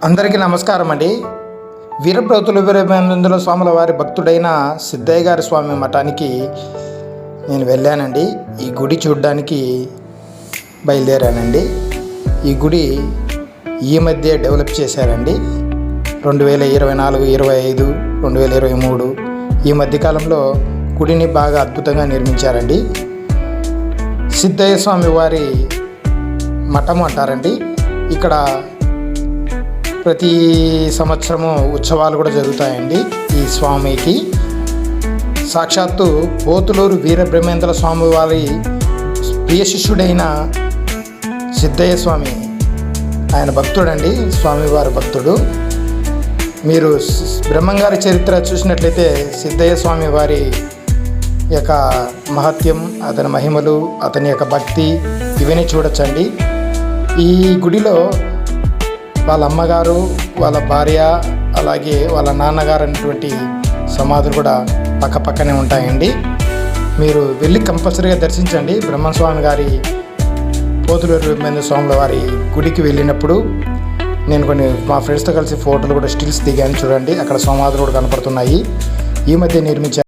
అందరికీ నమస్కారం అండి. వీరబ్రతుల వీరబ్రహ్మేంద్ర స్వాముల వారి భక్తుడైన సిద్ధయ్య గారి స్వామి మఠానికి నేను వెళ్ళానండి. ఈ గుడి చూడడానికి బయలుదేరానండి. ఈ గుడి ఈ మధ్య డెవలప్ చేశారండి. 2024, 25, 2023 ఈ మధ్యకాలంలో గుడిని బాగా అద్భుతంగా నిర్మించారండి. సిద్ధయ్య స్వామి వారి మఠం అంటారండి. ఇక్కడ ప్రతి సంవత్సరము ఉత్సవాలు కూడా జరుగుతాయండి. ఈ స్వామికి సాక్షాత్తు పోతులూరు వీరబ్రహ్మేంద్ర స్వామి వారి ప్రియ శిష్యుడైన సిద్ధయ్య స్వామి ఆయన భక్తుడండి. స్వామివారి భక్తుడు. మీరు బ్రహ్మంగారి చరిత్ర చూసినట్లయితే సిద్ధయ్య స్వామి వారి యొక్క మహత్యం, అతని మహిమలు, అతని యొక్క భక్తి ఇవన్నీ చూడొచ్చండి. ఈ గుడిలో వాళ్ళ అమ్మగారు, వాళ్ళ భార్య, అలాగే వాళ్ళ నాన్నగారు అనేటువంటి సమాధులు కూడా పక్కనే ఉంటాయండి. మీరు వెళ్ళి కంపల్సరీగా దర్శించండి. బ్రహ్మస్వామి గారి పోతులూరు వీరబ్రహ్మేంద్ర స్వాముల వారి గుడికి వెళ్ళినప్పుడు నేను కొన్ని మా ఫ్రెండ్స్తో కలిసి ఫోటోలు కూడా స్టిల్స్ దిగాను. చూడండి, అక్కడ సమాధులు కూడా కనపడుతున్నాయి. ఈ మధ్య నిర్మించారు.